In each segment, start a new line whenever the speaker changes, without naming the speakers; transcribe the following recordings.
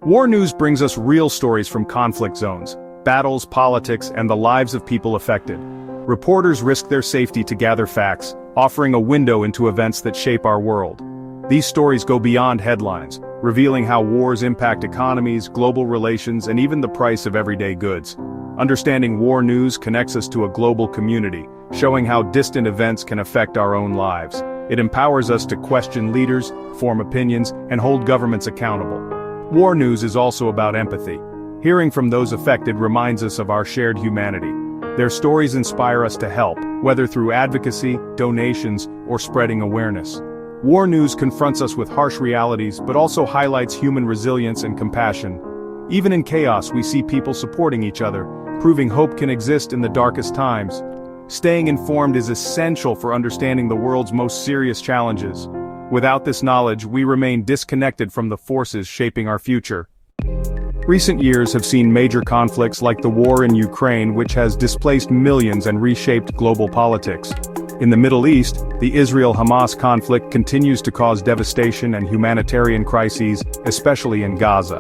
War news brings us real stories from conflict zones, battles, politics, and the lives of people affected. Reporters risk their safety to gather facts, offering a window into events that shape our world. These stories go beyond headlines, revealing how wars impact economies, global relations, and even the price of everyday goods. Understanding war news connects us to a global community, showing how distant events can affect our own lives. It empowers us to question leaders, form opinions, and hold governments accountable. War news is also about empathy. Hearing from those affected reminds us of our shared humanity. Their stories inspire us to help, whether through advocacy, donations, or spreading awareness. War news confronts us with harsh realities but also highlights human resilience and compassion. Even in chaos, we see people supporting each other, proving hope can exist in the darkest times. Staying informed is essential for understanding the world's most serious challenges. Without this knowledge, we remain disconnected from the forces shaping our future. Recent years have seen major conflicts like the war in Ukraine, which has displaced millions and reshaped global politics. In the Middle East, the Israel-Hamas conflict continues to cause devastation and humanitarian crises, especially in Gaza.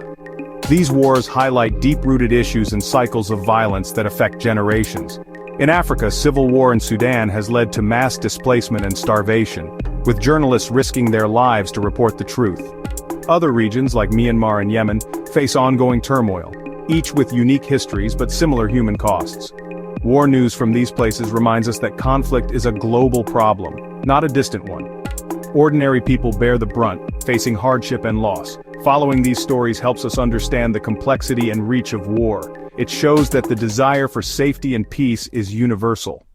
These wars highlight deep-rooted issues and cycles of violence that affect generations. In Africa, civil war in Sudan has led to mass displacement and starvation, with journalists risking their lives to report the truth. Other regions like Myanmar and Yemen face ongoing turmoil, each with unique histories but similar human costs. War news from these places reminds us that conflict is a global problem, not a distant one. Ordinary people bear the brunt, facing hardship and loss. Following these stories helps us understand the complexity and reach of war. It shows that the desire for safety and peace is universal.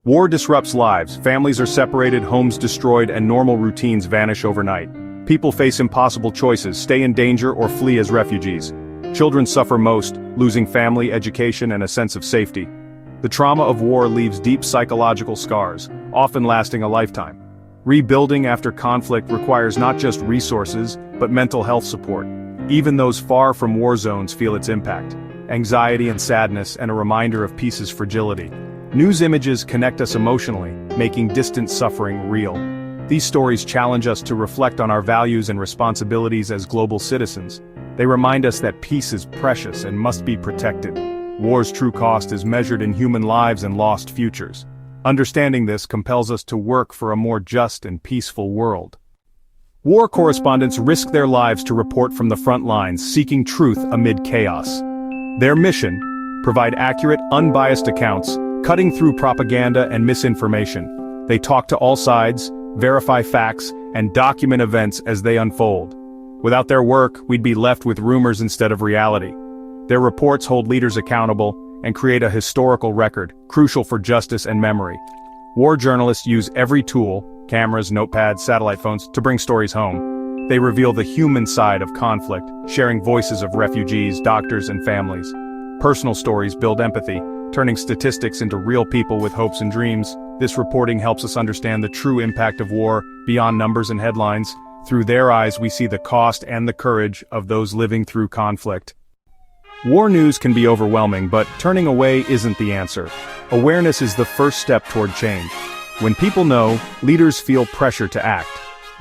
War disrupts lives, families are separated, homes destroyed, and normal routines vanish overnight. People face impossible choices, stay in danger or flee as refugees. Children suffer most, losing family, education, and a sense of safety. The trauma of war leaves deep psychological scars, often lasting a lifetime. Rebuilding after conflict requires not just resources, but mental health support. Even those far from war zones feel its impact. Anxiety and sadness, and a reminder of peace's fragility. News images connect us emotionally, making distant suffering real. These stories challenge us to reflect on our values and responsibilities as global citizens. They remind us that peace is precious and must be protected. War's true cost is measured in human lives and lost futures. Understanding this compels us to work for a more just and peaceful world. War correspondents risk their lives to report from the front lines, seeking truth amid chaos. Their mission: provide accurate, unbiased accounts, cutting through propaganda and misinformation. They talk to all sides, verify facts, and document events as they unfold. Without their work, we'd be left with rumors instead of reality. Their reports hold leaders accountable and create a historical record, crucial for justice and memory. War journalists use every tool, cameras, notepads, satellite phones, to bring stories home. They reveal the human side of conflict, sharing voices of refugees, doctors, and families. Personal stories build empathy, turning statistics into real people with hopes and dreams. This reporting helps us understand the true impact of war beyond numbers and headlines. Through their eyes, we see the cost and the courage of those living through conflict. War news can be overwhelming, but turning away isn't the answer. Awareness is the first step toward change. When people know, leaders feel pressure to act.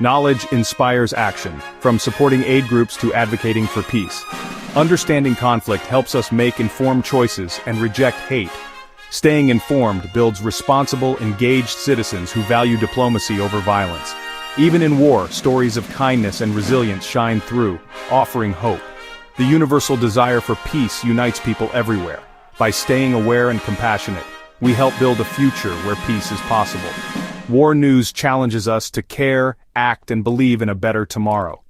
Knowledge inspires action, from supporting aid groups to advocating for peace. Understanding conflict helps us make informed choices and reject hate. Staying informed builds responsible, engaged citizens who value diplomacy over violence. Even in war, stories of kindness and resilience shine through, offering hope. The universal desire for peace unites people everywhere. By staying aware and compassionate, we help build a future where peace is possible. War news challenges us to care, act, and believe in a better tomorrow.